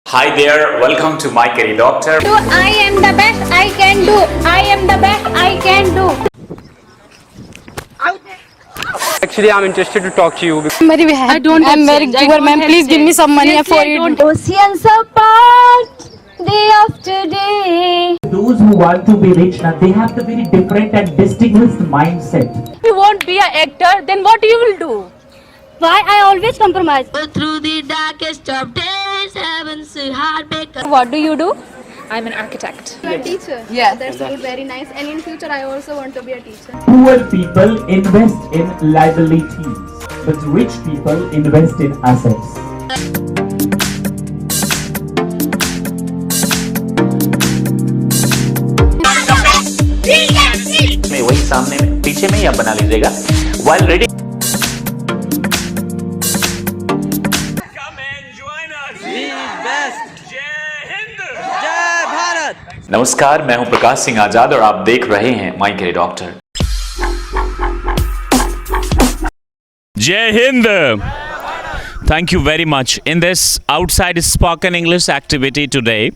Hi there, welcome to My Career Doctor. I am the best I can do. I am the best I can do. Actually, I'm interested to talk to you. I'm very happy. I'm very poor, ma'am. Please give me some money for it. Oceans apart, day after day. Those who want to be rich now, they have the very different and distinguished mindset. If you won't be an actor, then what you will do? Why I always compromise? Through the darkest of days, heaven's heartbreak. What do you do? I'm an architect. A teacher. Yes. That's good, very nice. And in future, I also want to be a teacher. Poor people invest in liabilities, but rich people invest in assets. में वही सामने में पीछे में ही आप बना लीजिएगा while reading. नमस्कार, मैं हूं प्रकाश सिंह आजाद और आप देख रहे हैं my career doctor. Jai Hind! Thank you very much. In this outside spoken English activity today,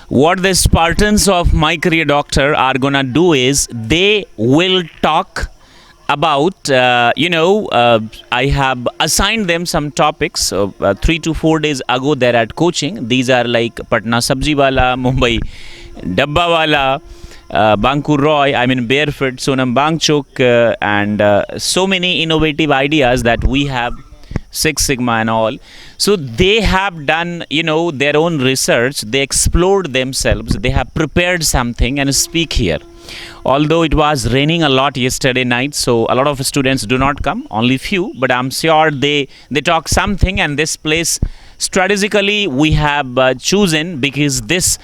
what the Spartans of My Career Doctor are gonna do is they will talk about, I have assigned them some topics 3 to 4 days ago. They're at coaching. These are like Patna Sabji Wala, Mumbai Dabba Wala, Bankur Roy, Barefoot, Sonam Bangchok, and so many innovative ideas that we have, Six Sigma and all. So they have done, their own research. They explored themselves. They have prepared something and speak here. Although it was raining a lot yesterday night, so a lot of students do not come, only few, but I'm sure they talk something, and this place strategically we have chosen because this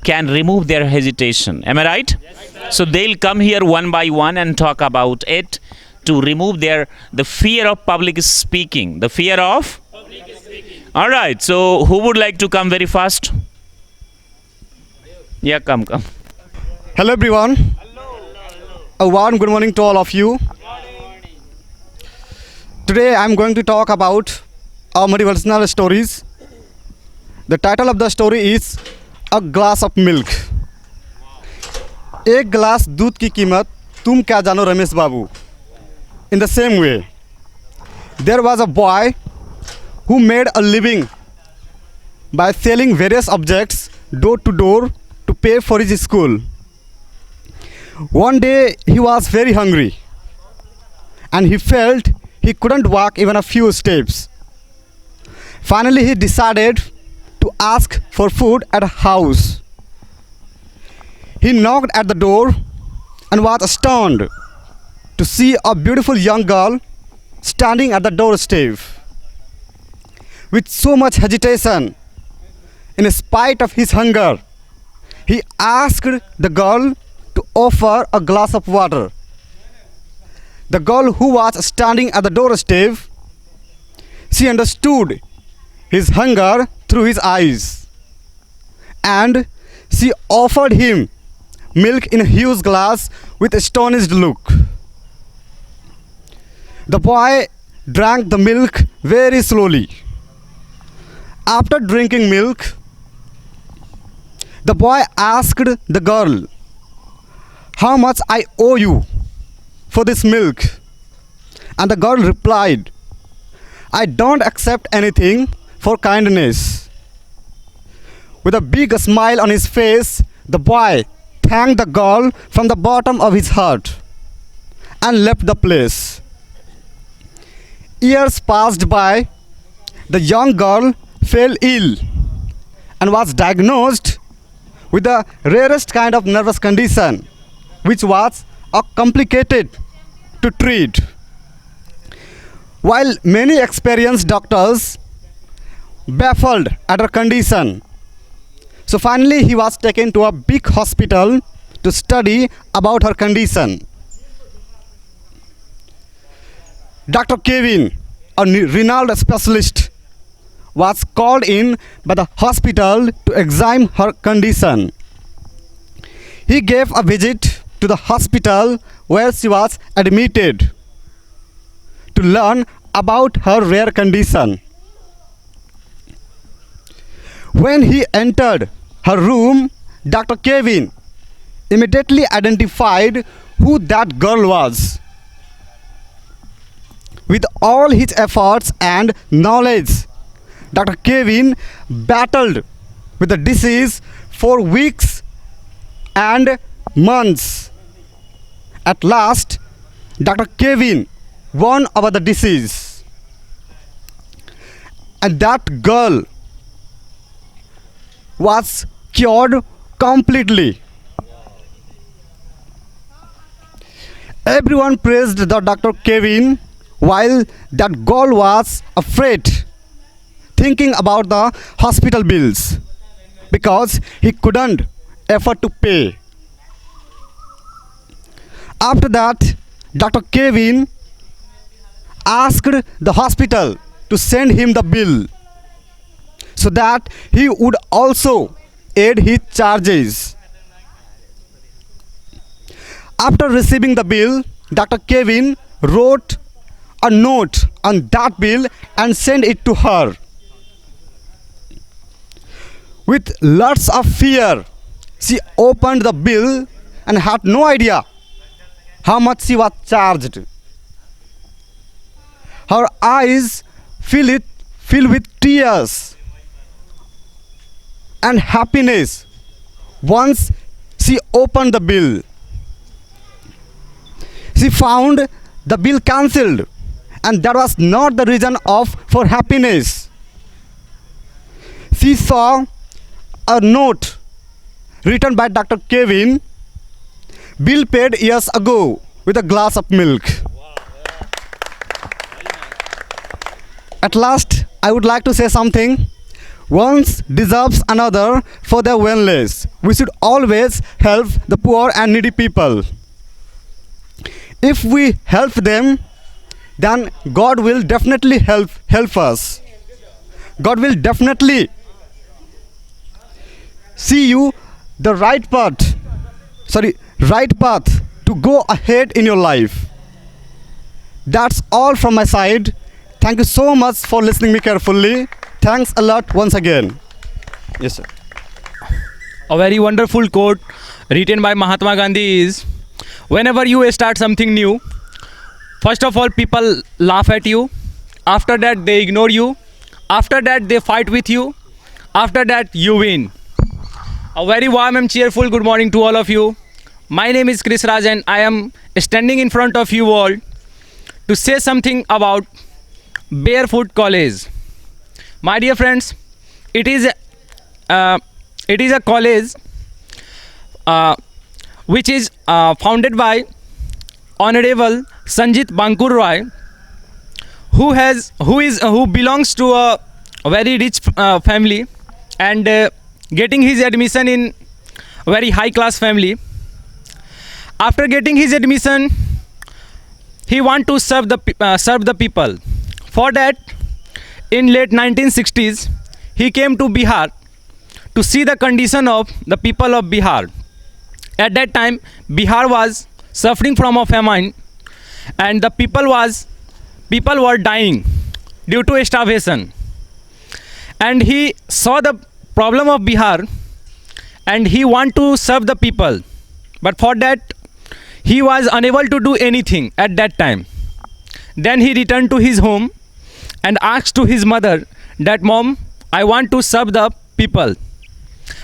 can remove their hesitation. Am I right? Yes, so they'll come here one by one and talk about it to remove the fear of public speaking. The fear of public speaking. All right. So who would like to come very fast? Yeah, come. Hello everyone. A warm good morning to all of you. Today I am going to talk about our motivational stories. The title of the story is A Glass of Milk. एक गिलास दूध की कीमत तुम क्या जानो रमेश बाबू. In the same way, there was a boy who made a living by selling various objects door to door to pay for his school. One day he was very hungry and he felt he couldn't walk even a few steps. Finally he decided to ask for food at a house. He knocked at the door and was stunned to see a beautiful young girl standing at the doorstep. With so much hesitation, in spite of his hunger, he asked the girl to offer a glass of water. The girl who was standing at the doorstep, she understood his hunger through his eyes, and she offered him milk in a huge glass with astonished look. The boy drank the milk very slowly. After drinking milk, the boy asked the girl, "How much I owe you for this milk?" And the girl replied, "I don't accept anything for kindness." With a big smile on his face, the boy thanked the girl from the bottom of his heart and left the place. Years passed by. The young girl fell ill and was diagnosed with the rarest kind of nervous condition, which was complicated to treat. While many experienced doctors baffled at her condition, so finally he was taken to a big hospital to study about her condition. Dr. Kevin, a renowned specialist, was called in by the hospital to examine her condition. He gave a visit to the hospital where she was admitted to learn about her rare condition. When he entered her room, Dr. Kevin immediately identified who that girl was. With all his efforts and knowledge, Dr. Kevin battled with the disease for weeks and months. At last, Dr. Kevin won over the disease. And that girl was cured completely. Everyone praised the Dr. Kevin while that girl was afraid, thinking about the hospital bills because he couldn't afford to pay. After that, Dr. Kevin asked the hospital to send him the bill so that he would also aid his charges. After receiving the bill, Dr. Kevin wrote a note on that bill and sent it to her. With lots of fear, she opened the bill and had no idea how much she was charged. Her eyes filled with tears and happiness once she opened the bill. She found the bill cancelled, and that was not the reason for happiness. She saw a note written by Dr. Kevin, bill paid years ago with a glass of milk. At last, I would like to say something. One deserves another for their wellness. We should always help the poor and needy people. If we help them, then God will definitely help us. God will definitely see you the right path to go ahead in your life. That's all from my side. Thank you so much for listening me carefully. Thanks a lot once again. Yes, sir. A very wonderful quote written by Mahatma Gandhi is, whenever you start something new, first of all people laugh at you, after that they ignore you, after that they fight with you, after that you win. A very warm and cheerful good morning to all of you. My name is Chris Raj and I am standing in front of you all to say something about Barefoot College. My dear friends, it is a college which is founded by Honorable Sanjit Bankur Roy, who belongs to a very rich family and getting his admission in a very high class family. After getting his admission, he want to serve the people. For that, in late 1960s, he came to Bihar to see the condition of the people of Bihar. At that time, Bihar was suffering from a famine, and the people were dying due to starvation. And he saw the problem of Bihar, and he want to serve the people. But for that, he was unable to do anything at that time. Then he returned to his home and asked to his mother that, "Mom, I want to serve the people."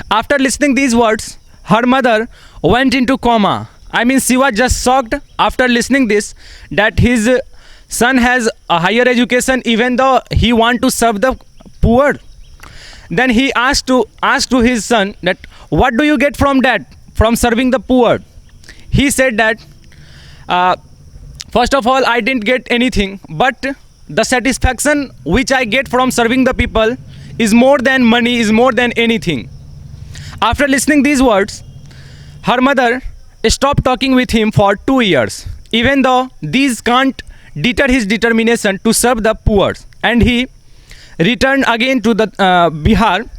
After listening these words, her mother went into coma. I mean, she was just shocked after listening this, that his son has a higher education even though he want to serve the poor. Then he asked to his son that, "What do you get from that, from serving the poor?" He said that, first of all, I didn't get anything, but the satisfaction which I get from serving the people is more than money, is more than anything. After listening these words, her mother stopped talking with him for 2 years, even though these can't deter his determination to serve the poor. And he returned again to the Bihar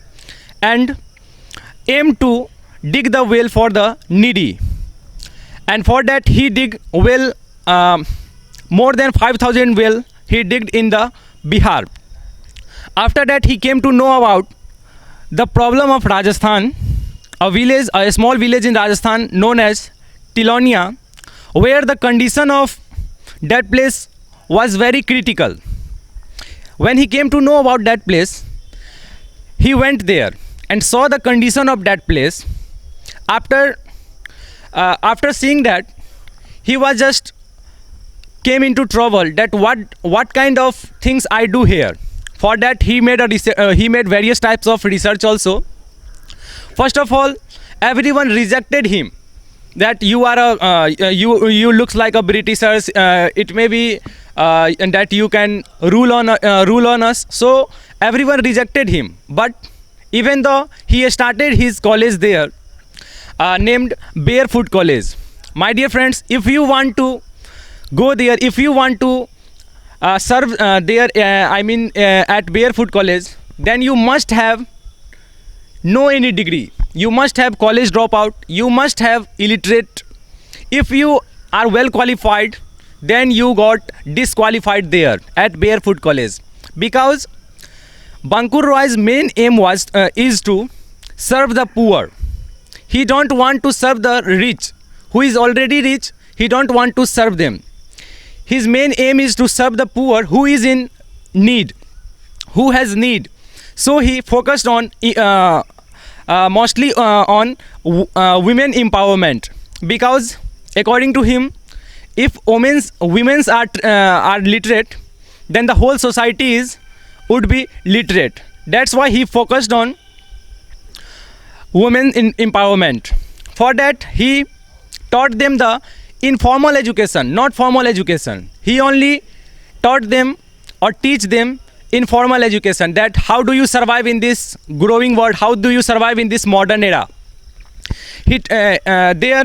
and aimed to dig the well for the needy. And for that, he dig well, more than 5,000 well he digged in the Bihar. After that, he came to know about the problem of Rajasthan, a small village in Rajasthan known as Tilonia, where the condition of that place was very critical. When he came to know about that place, he went there and saw the condition of that place. After seeing that, he was just came into trouble that what kind of things I do here. For that he made various types of research also. First of all, everyone rejected him that you are you looks like a Britishers. It may be and that you can rule on us. So everyone rejected him. But even though he started his college there, named Barefoot College. My dear friends, if you want to go there, if you want to serve there, at Barefoot College, then you must have no any degree. You must have college dropout. You must have illiterate. If you are well qualified, then you got disqualified there at Barefoot College, because Bankur Roy's main aim is to serve the poor. He don't want to serve the rich who is already rich. He don't want to serve them. His main aim is to serve the poor who is in need, who has need. So he focused on mostly on women empowerment, because according to him, if women's are literate, then the whole society would be literate. That's why he focused on women in empowerment. For that he taught them the informal education, not formal education. He only taught them or teach them informal education, that how do you survive in this growing world, how do you survive in this modern era. There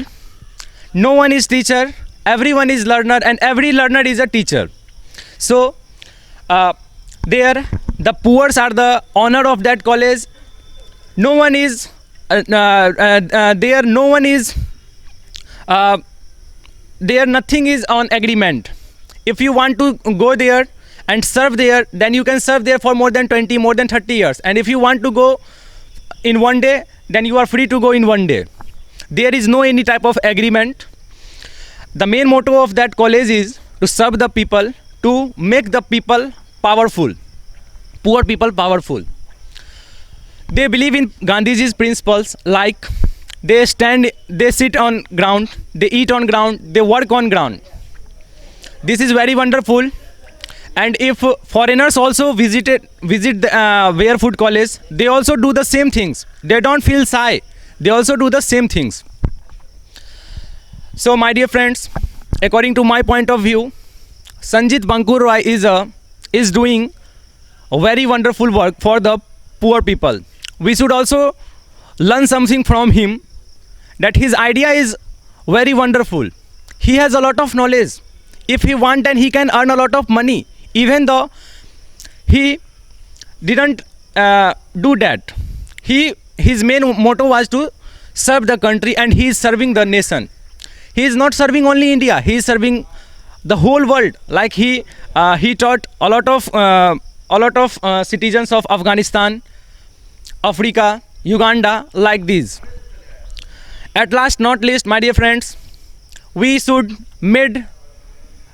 no one is teacher, everyone is learner, and every learner is a teacher. So there the poor are the honor of that college. No one is there, no one is there, nothing is on agreement. If you want to go there and serve there, then you can serve there for more than 20, more than 30 years. And if you want to go in one day, then you are free to go in one day. There is no any type of agreement. The main motto of that college is to serve the people, to make the people powerful, poor people powerful. They believe in Gandhiji's principles, like they sit on ground, they eat on ground, they work on ground. This is very wonderful. And if foreigners also visit the Barefoot College, they also do the same things. They don't feel shy. They also do the same things. So my dear friends, according to my point of view, Sanjit Bankur Roy is doing a very wonderful work for the poor people. We should also learn something from him, that his idea is very wonderful. He has a lot of knowledge. If he wants, then he can earn a lot of money, even though he didn't do that. His main motto was to serve the country, and he is serving the nation. He is not serving only India, he is serving the whole world. Like he taught a lot of citizens of Afghanistan, Africa, Uganda, like these. At last not least, my dear friends, we should make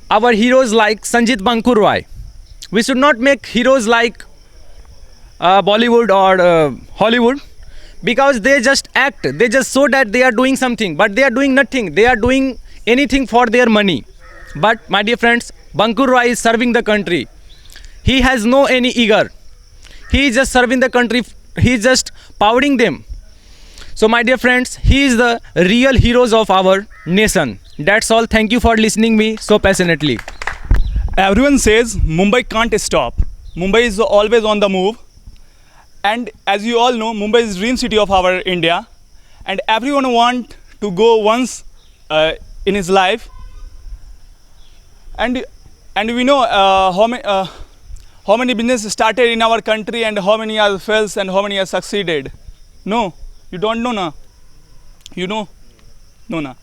our heroes like Sanjit Bankur Roy. We should not make heroes like Bollywood or Hollywood, because they just act, they just show that they are doing something, but they are doing nothing. They are doing anything for their money. But my dear friends, Bankur Roy is serving the country. He has no any ego. He is just serving the country. He is just powering them. So my dear friends, he is the real heroes of our nation. That's all. Thank you for listening me so passionately. Everyone says Mumbai can't stop. Mumbai is always on the move. And as you all know, Mumbai is the dream city of our India. And everyone wants to go once in his life. And we know how many businesses started in our country, and how many are failed and how many are succeeded. No, you don't know, na? You know? No, na?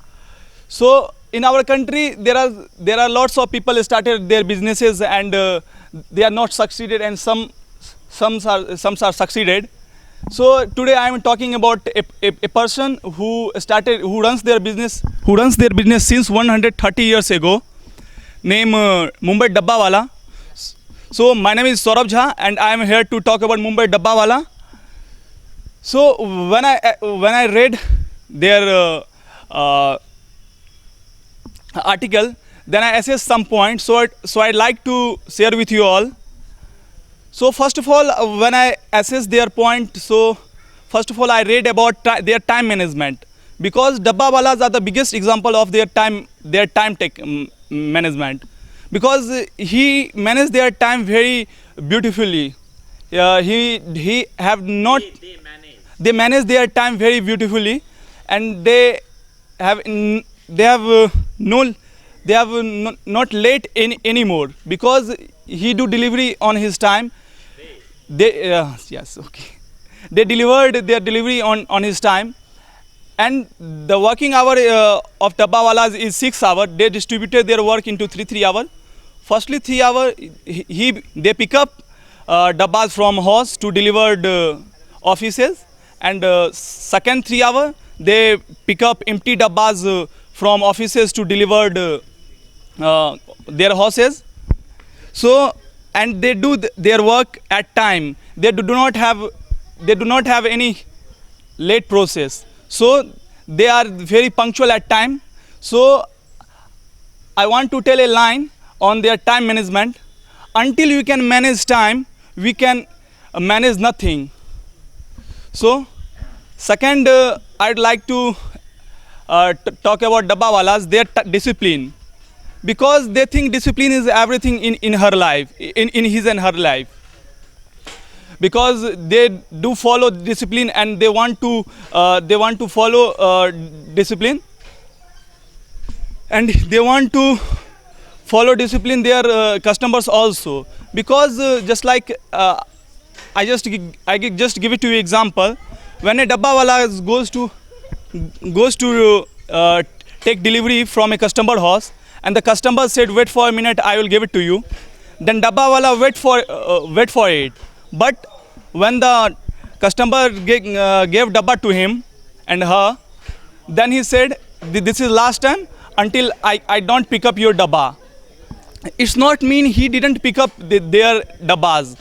So in our country, there are lots of people started their businesses, and they are not succeeded, and some are succeeded. So today I am talking about a person who runs their business since 130 years ago, named Mumbai Dabbawala. So my name is Saurabh Jha and I am here to talk about Mumbai Dabbawala. So when I read their article, then I assessed some points. So I'd like to share with you all. So first of all, when I assessed their point, so first of all I read about their time management, because Dabbawalas are the biggest example of their time management, because he managed their time very beautifully. They manage their time very beautifully, and they have not late anymore, because he do delivery on his time. They delivered their delivery on his time, and the working hour of Dabbawalas is 6 hours. They distributed their work into three hours. Firstly 3 hours they pick up dabbas from house to delivered offices, and second 3 hours they pick up empty dabbas from offices to delivered their houses. So, and they do their work at time. They do not have any late process. So they are very punctual at time. So I want to tell a line on their time management. Until you can manage time, we can manage nothing. So second, I'd like to talk about Dabbawalas, their discipline, because they think discipline is everything in her life, in his and her life, because they do follow discipline, and they want to follow discipline, and they want to follow discipline their customers also, because just like I just give it to you example. When a Dabbawala goes to take delivery from a customer house, and the customer said, wait for a minute, I will give it to you, then Dabbawala wait for it. But when the customer gave dabba to him and her, then he said, this is last time until I don't pick up your dabba. It's not mean he didn't pick up their dabbas.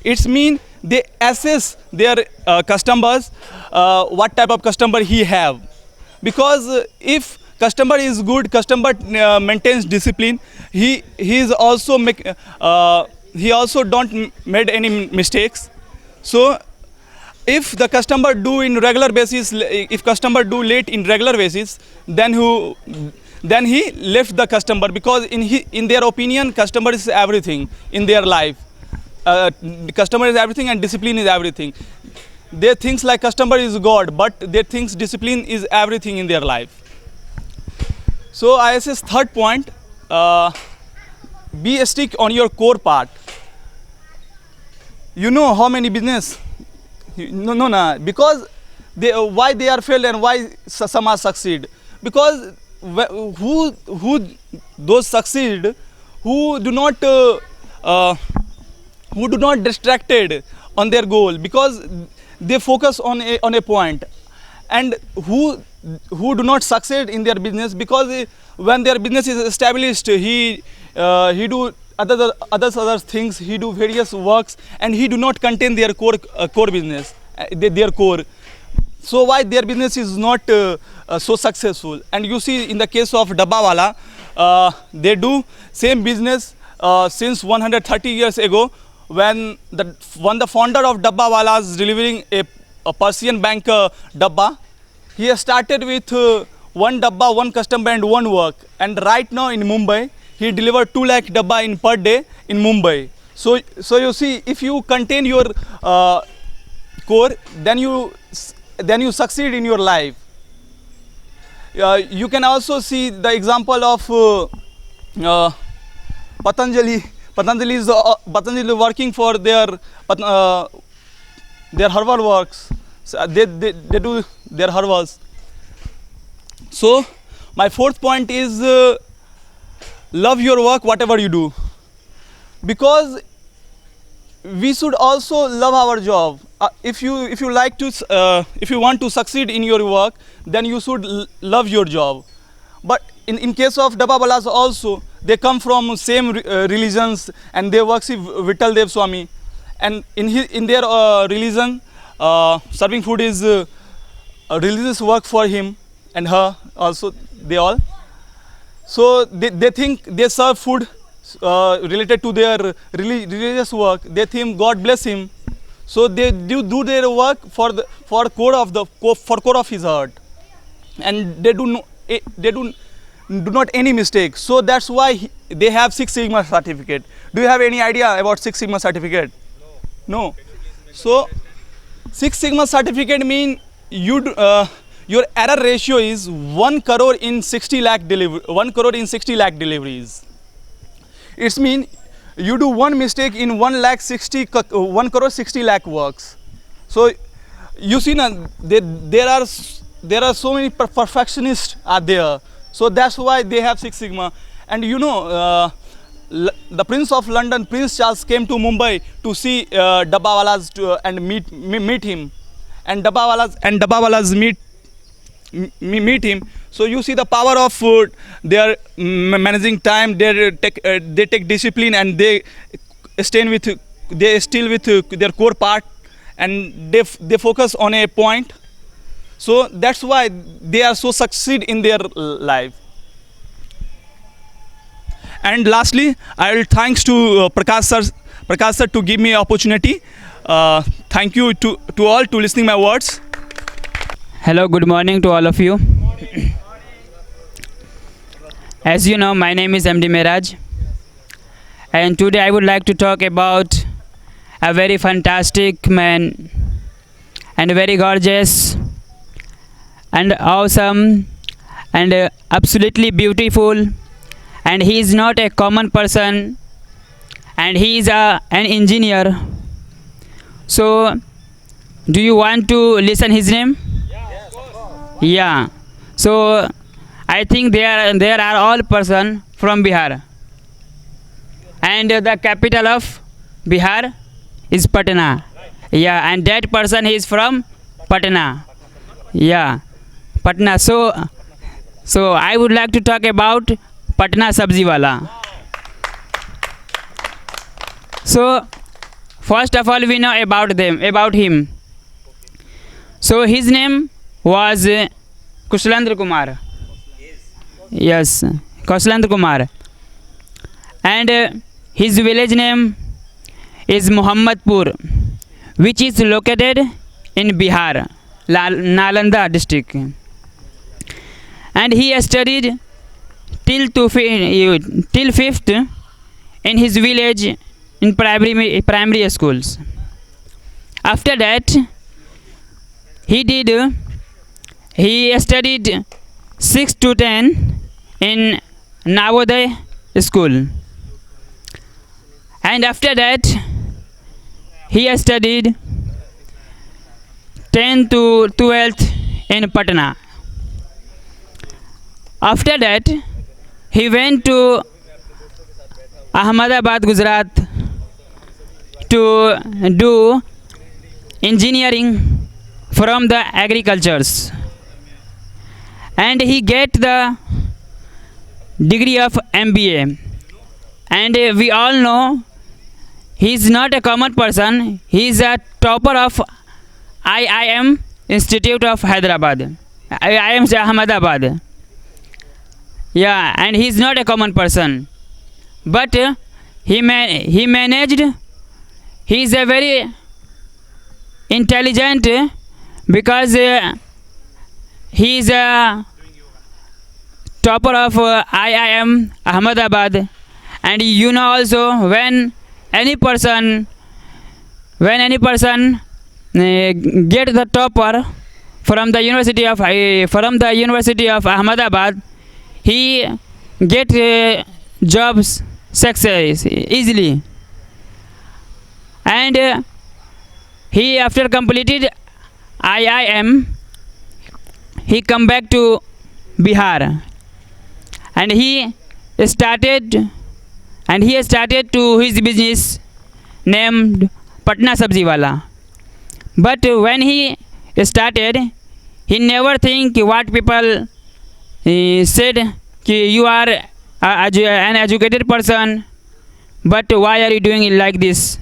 It's mean they assess their customers, what type of customer he have. Because if customer is good, customer maintains discipline, he also don't made any mistakes. So if the customer do in regular basis, if customer do late in regular basis, then he left the customer, because in their opinion, customer is everything in their life. Customer is everything and discipline is everything. They think like customer is God, but they think discipline is everything in their life. So I assess third point, be stick on your core part. You know how many business? No, because why they are failed and why some are succeed? Because who those succeed who do not distracted on their goal, because they focus on a point, and who do not succeed in their business, because when their business is established, he do other things, he do various works, and he do not contain their core business, their core. So why their business is not so successful? And you see in the case of Dabbawala, they do same business since 130 years ago, when the founder of Dabbawala is delivering a Persian bank dabba. He has started with one dabba, one customer and one work, and right now in Mumbai he delivered 2 lakh dabba in per day in Mumbai. So you see, if you contain your core, then you succeed in your life. You can also see the example of Patanjali. Patanjali is working for their herbal works. So they do their herbals. So my fourth point is love your work, whatever you do, because we should also love our job. If you like to if you want to succeed in your work, then you should love your job. But in case of Dabbawalas also, they come from same religions and they worship Vittal Dev Swami, and in their religion, serving food is a religious work for him and her also, they all. So they think they serve food related to their religious work. They think God bless him, so they do their work for core of his heart, and they do not any mistake. So that's why they have Six Sigma certificate. Do you have any idea about Six Sigma certificate? No. So Six Sigma certificate mean your error ratio is 1 crore in 60 lakh deliveries. It's mean you do one mistake in 1 crore 60 lakh works. So you see now, there are so many perfectionists are there. So that's why they have Six Sigma. And you know, the Prince of London, Prince Charles, came to Mumbai to see Dabbawalas and meet him. And Dabbawalas meet him. So you see the power of food. They are managing time. They take discipline, and they still with their core part, and they focus on a point. So that's why they are so succeed in their life. And lastly, I will thanks to Prakash sir to give me opportunity. Thank you to all to listening my words. Hello, good morning to all of you. As you know, my name is MD Mehraj, and today I would like to talk about a very fantastic man and very gorgeous and awesome and absolutely beautiful, and he is not a common person, and he is an engineer. So do you want to listen his name? Yeah. So I think there are all person from Bihar, and the capital of Bihar is Patna. Yeah, and that person is from Patna. Yeah, Patna. So I would like to talk about Patna Sabzi Wala. So first of all, we know about him. So his name was Kushlandra Kumar. Yes, Kushlandra Kumar. And his village name is Muhammadpur, which is located in Bihar, Nalanda district. And he studied till 5th in his village in primary schools. After that, he studied 6 to 10 in Navodaya school, and after that he studied 10 to 12th in Patna. After that he went to Ahmedabad, Gujarat to do engineering from the agricultures, and he get the degree of MBA. And we all know he is not a common person. He is a topper of IIM Institute of Hyderabad, IIM Ahmedabad. Yeah, and he is not a common person, but he managed. He is a very intelligent, because he is a topper of IIM Ahmedabad. And you know also, when any person get the topper from the University of Ahmedabad, he get jobs success easily. And he, after completed IIM, he come back to Bihar, and he started to his business named Patna Sabziwala. But when he started, he never think what people said कि you are an educated person, but why are you doing it like this?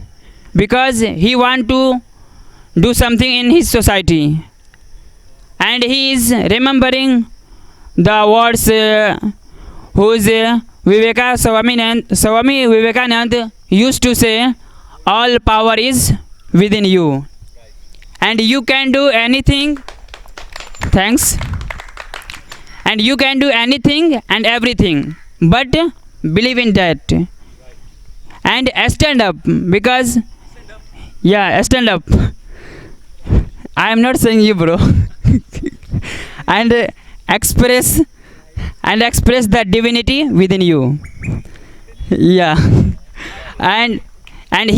Because he want to do something in his society, and he is remembering the words whose Swami Vivekananda used to say, all power is within you and you can do anything. Thanks. And you can do anything and everything, but believe in that and stand up, because stand up. I am not saying you, bro. And express the divinity within you. And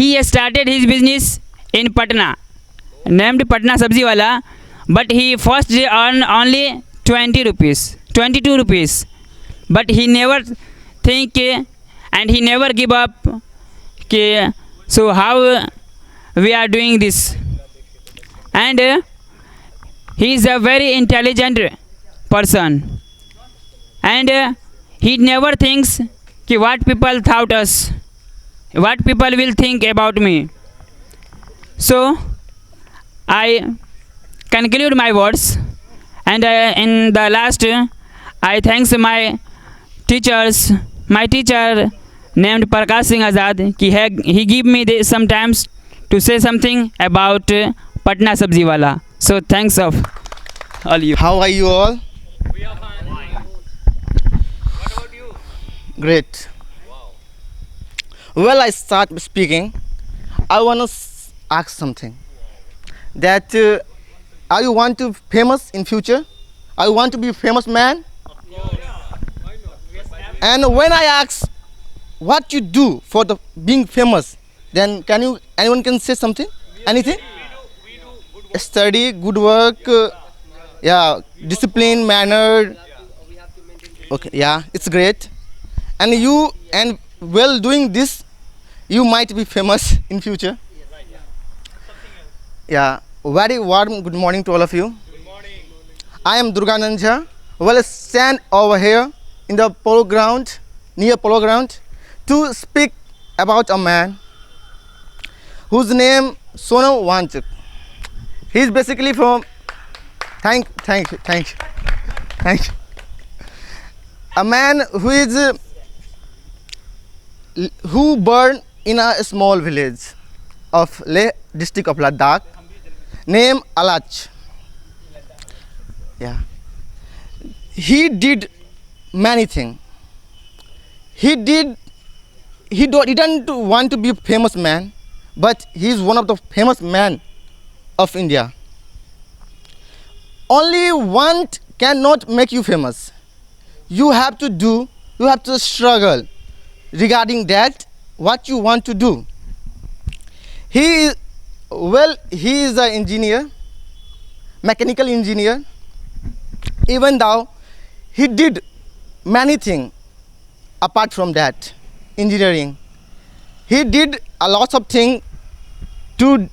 he started his business in Patna, named Patna Sabziwala, but he first earned only 20 rupees, 22 rupees, but he never think and he never give up. So how we are doing this? And he is a very intelligent person, and he never thinks what people thought us, what people will think about me. So I conclude my words, and in the last I thanks my teachers, my teacher named Prakash Singh Azad, he give me sometimes to say something about Patna Sabziwala. So thanks of all you. How are you all? We are fine. What about you? Great. Wow. Well, I start speaking. I want to ask something. That are you want to famous in future? Are you want to be a famous man? And when I ask what you do for the being famous, then anyone can say something? Anything? Study, good work, discipline, manner. Okay, it's great. And while doing this, you might be famous in future. Very warm good morning to all of you. Good morning. I am Durganand Jha. Well, I stand over here in the polo ground, near polo ground, to speak about a man whose name Sonam Wanchuk. He is basically from. Thank you. A man who born in a small village of Leh district of Ladakh, named Alach. He did many things. He didn't want to be a famous man, but he is one of the famous men of India. Only one cannot make you famous. You have to struggle regarding that, what you want to do. He is an engineer, mechanical engineer. Even though he did many things apart from that, engineering. He did a lot of things to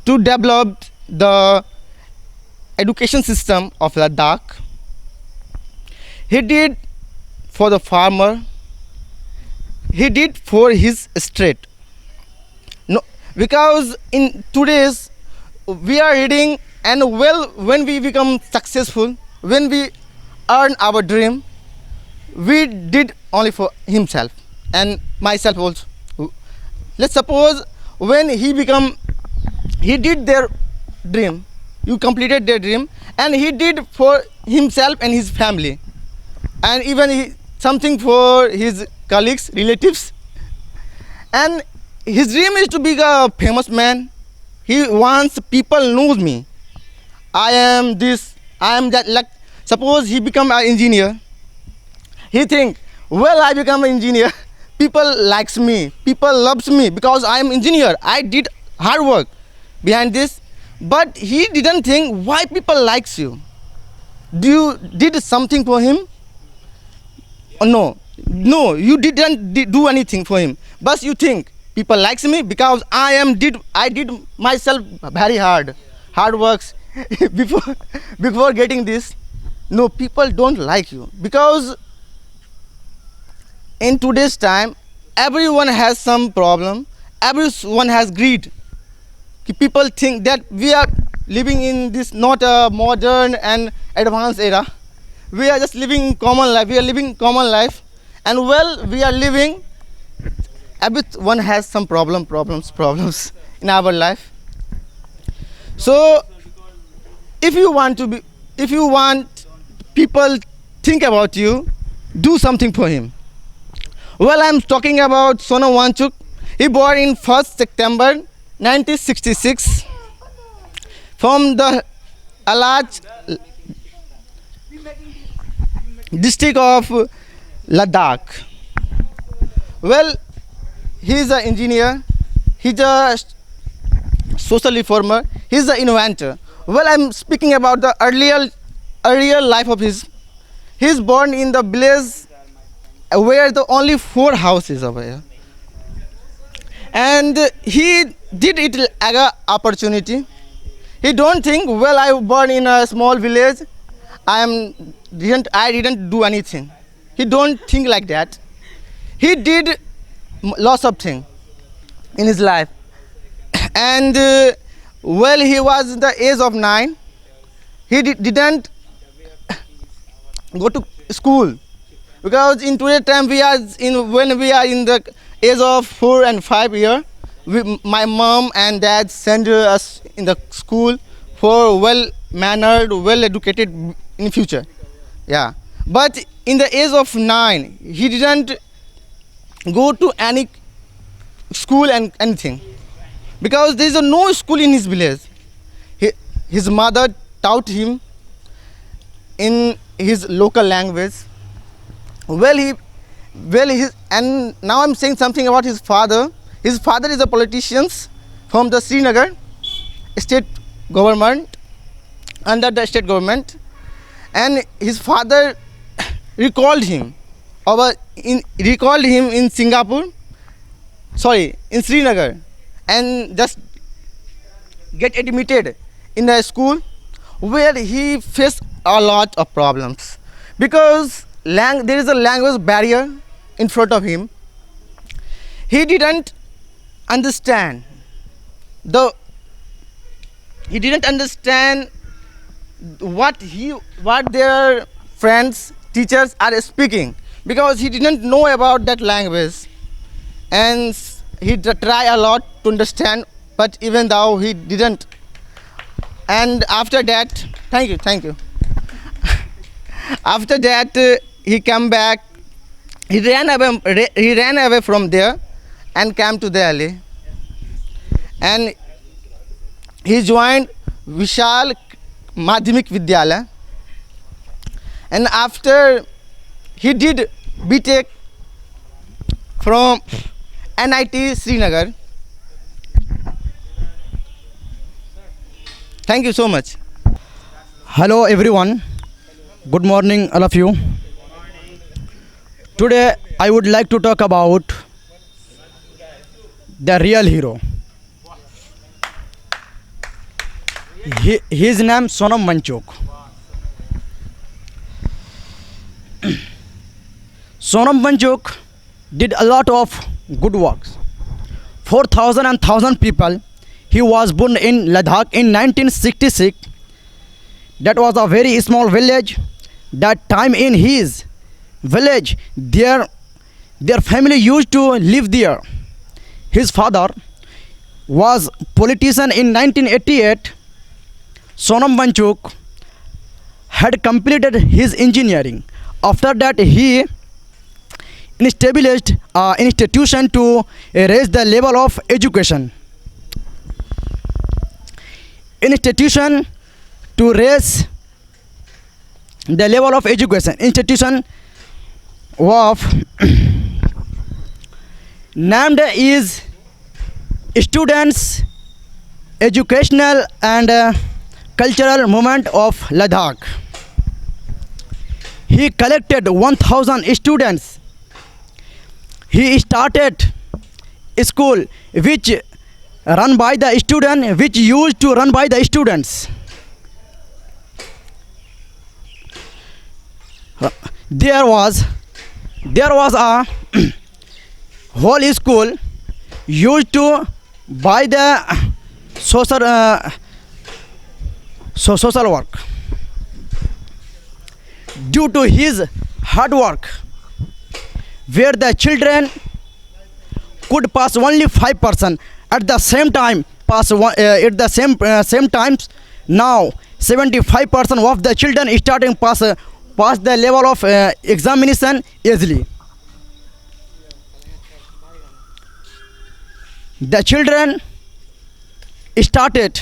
develop the education system of Ladakh. He did for the farmer. He did for his state. No, because in today's we are reading, and when we become successful, when we earn our dream, we did only for himself and myself also. Let's suppose when he did their dream, you completed their dream, and he did for himself and his family, and even something for his colleagues, relatives. And his dream is to be a famous man. He wants people knows me. I am this, I am that. Like, suppose he become an engineer. He think, well, I become an engineer. People likes me. People loves me because I am engineer. I did hard work behind this. But he didn't think why people likes you. You did something for him? No, you didn't do anything for him. But you think people likes me because I did myself very hard works before getting this. No, people don't like you because in today's time everyone has some problem, everyone has greed. People think that we are living in this not a modern and advanced era. We are just living common life. We are living common life, and well, we are living. Everyone has some problems in our life. So, if you want people think about you, do something for him. Well, I'm talking about Sonam Wangchuk. He born in 1st September 1966 from the Alaj district of Ladakh. Well, he is an engineer, he's a social reformer, he's an inventor. Well, I'm speaking about the earlier life of his. He's born in the village where the only 4 houses are there. And he did it as an opportunity. He don't think, well, I was born in a small village, I didn't do anything. He don't think like that. He did lots of things in his life. And well, he was in the age of 9. He didn't go to school because in today's time when we are in the age of 4 and 5 years, my mom and dad send us in the school for well-mannered, well-educated in future. Yeah, but in the age of 9, he didn't go to any school and anything because there is no school in his village. His mother taught him in his local language. And now I'm saying something about his father. His father is a politician from the Srinagar state government, under the state government, and his father recalled him in Srinagar, and just get admitted in a school where he faced a lot of problems because there is a language barrier in front of him. He didn't understand what their friends, teachers are speaking because he didn't know about that language, and he tried a lot to understand, but even though he didn't. And after that, thank you. After that, he came back. He ran away from there and came to Delhi. And he joined Vishal Madhyamik Vidyalaya. And after he did BTech from NIT Srinagar. Thank you so much. Hello everyone. Good morning all of you. Today I would like to talk about the real hero. His name Sonam Wangchuk. Sonam Wangchuk did a lot of good works. 4,000 and 1,000 people. He was born in Ladakh in 1966. That was a very small village. That time in his village, their family used to live there. His father was politician in 1988. Sonam Wangchuk had completed his engineering. After that, he established an institution to raise the level of education. Institution to raise the level of education. Institution of named is Students Educational and Cultural Movement of Ladakh. He collected 1,000 students. He started school which run by the student, which used to run by the students. There was a whole school used to by the social work. Due to his hard work, where the children could pass only 5%, at the same time at the same times now 75% of the children starting pass the level of examination easily. The children started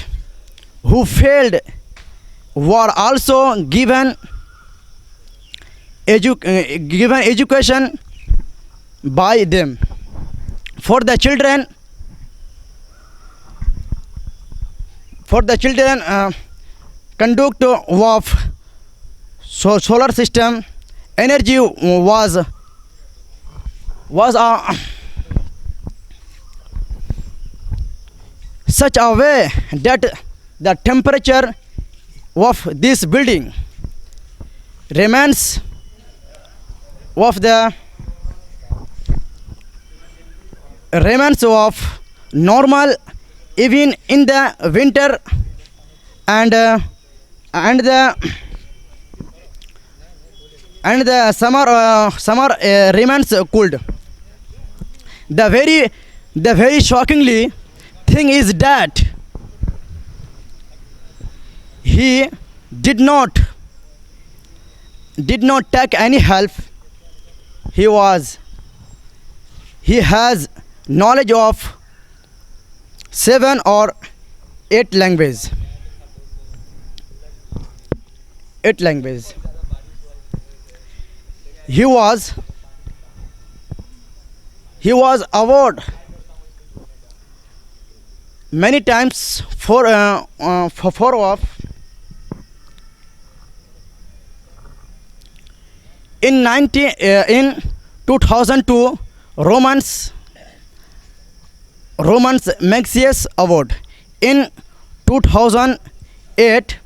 who failed were also given education by them. For the children conduct of solar system energy was such a way that the temperature of this building remains of normal even in the winter, and the summer remains cold. The very shockingly thing is that he did not take any help. He has knowledge of 7 or 8 languages. He was awarded many times for in 2002 Romance Maxius Award. In 2008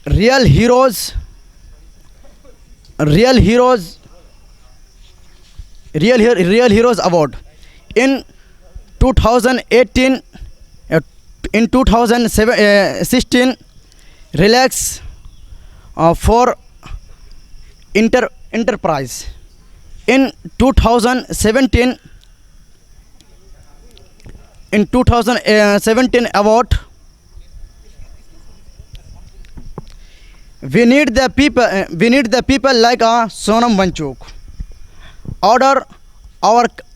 Real Heroes Award. In 2018 in 2016 Relax for Enterprise. In 2017 award. We need the people like Sonam Wanchuk.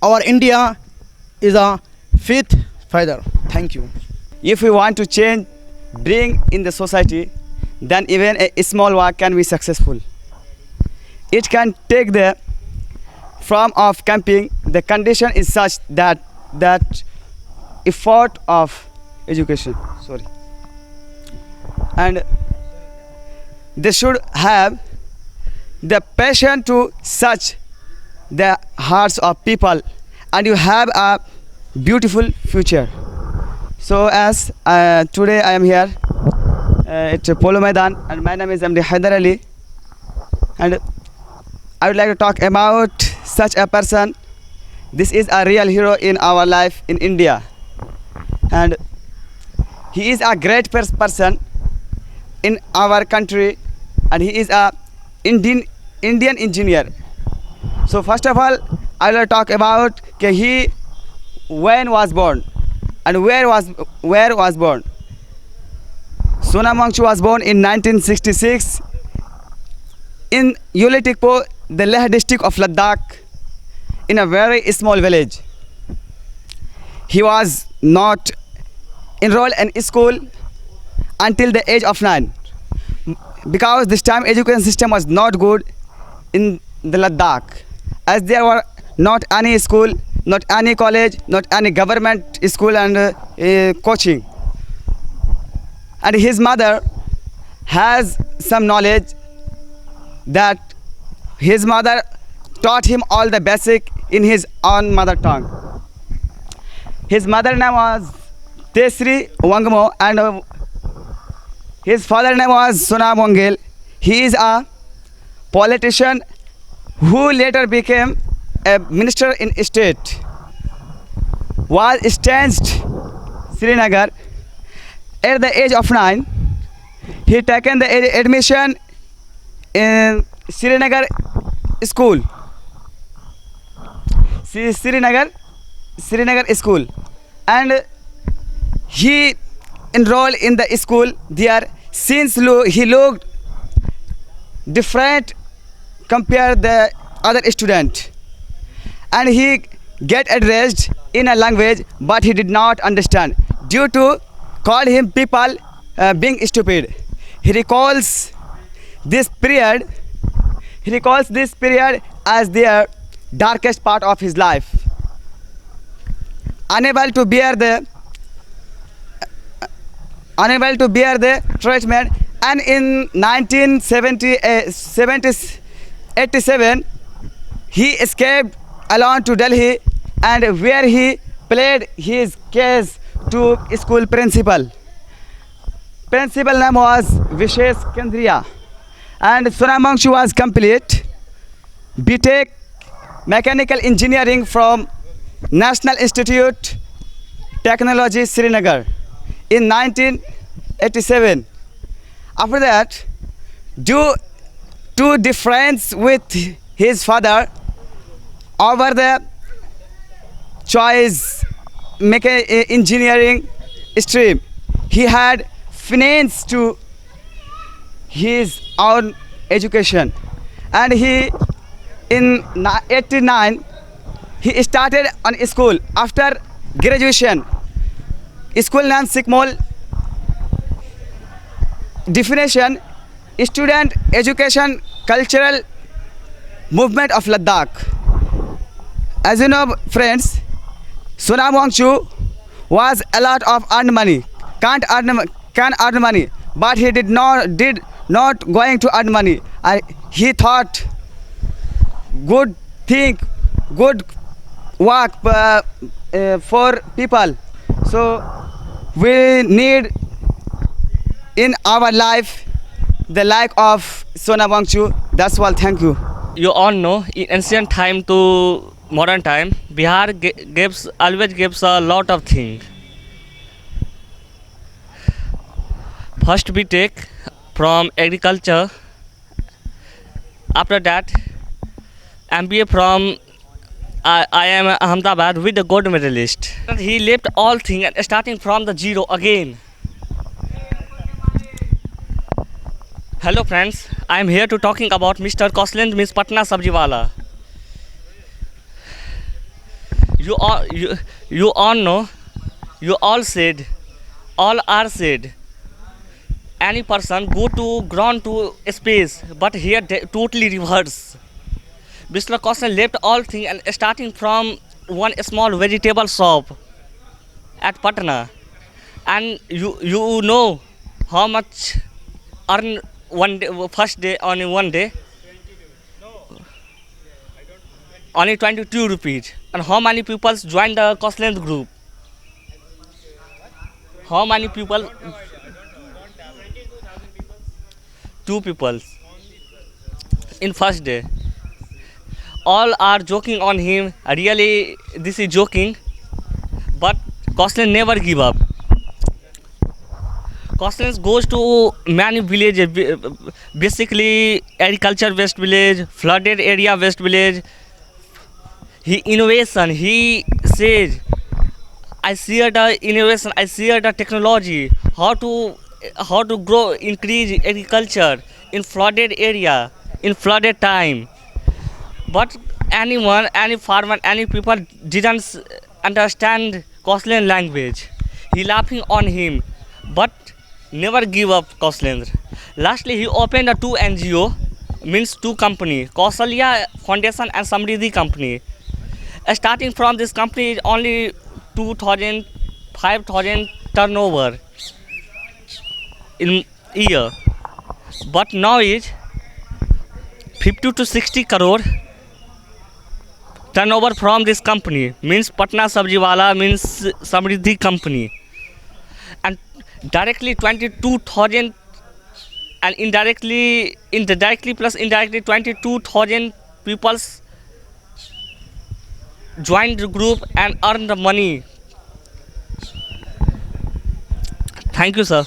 Our India is a fifth feather. Thank you. If we want to bring in the society, then even a small work can be successful. It can take the form of camping. The condition is such that effort of education, and they should have the passion to search the hearts of people, and you have a beautiful future. So as today I am here at Polo Maidan, and my name is MD Haidar Ali, and I would like to talk about such a person. This is a real hero in our life in India, and he is a great person in our country, and he is a Indian engineer. So first of all, I will talk about he when was born and where was born. Sonam Wanchuk was born in 1966 in Yulitikpo, the Leh district of Ladakh, in a very small village. He was not enrolled in school until the age of 9, because this time education system was not good in the Ladakh, as there were not any school, not any college, not any government school and coaching. And his mother has some knowledge that his mother taught him all the basic in his own mother tongue. His mother name was Tesri Wangmo and his father name was Sonam Wangel. He is a politician who later became a minister in state. Was staged Srinagar at the age of 9. He taken the admission in Srinagar school. Srinagar school, and he enrolled in the school there. Since he looked different compared the other student, and he get addressed in a language but he did not understand due to call him people being stupid. He recalls this period as their darkest part of his life. Unable to bear the treatment, and in 1987 he escaped alone to Delhi, and where he played his case to school principal. Principal name was Vishesh Kendriya, and Sonamangshu was complete BTech Mechanical Engineering from National Institute Technology Srinagar in 1987. After that, due to difference with his father over the choice engineering stream, he had financed to his own education, and he in 89 he started on school after graduation. School name Sikmol. Definition: student education cultural movement of Ladakh. As you know, friends, Sonam Wangchu was a lot of earned money, can earn money, but he did not going to earn money. He thought good work for people. So we need in our life the like of Sonam Wangchu. That's all. Thank you. You all know, in ancient time to modern time, Bihar always gives a lot of things. First we take from agriculture. After that, MBA from IIM Ahmedabad with the gold medalist. He left all things and starting from the zero again. Hello friends, I am here to talking about Mr. Kausland Miss Patna Sabjiwala. You all know, you all said, all are said, any person go to ground to space, but here totally reverse. Mr. Kausland left all things and starting from one small vegetable shop at Patna, and you know how much earn one day, first day, only one day, only 22 rupees. And how many people joined the Kausland group? How many people? 2 people in first day. All are joking on him. Really, this is joking, but Kausland never give up. Kausland goes to many villages, basically agriculture based village, flooded area based village. He innovation, he says, I see the innovation, I see the technology, how to grow, increase agriculture in flooded area, in flooded time. But anyone, any farmer, any people didn't understand Kausland language. He laughing on him, but never give up Kausland. Lastly, he opened a 2 NGO, means 2 company, Kausalya Foundation and Samriddhi company. Starting from this company is only 2,000, 5,000 turnover in year, but now is 50 to 60 crore turnover from this company, means Patna Sabjiwala means Samriddhi company, and directly 22,000 and indirectly plus indirectly 22,000 people joined the group and earned the money. Thank you, sir.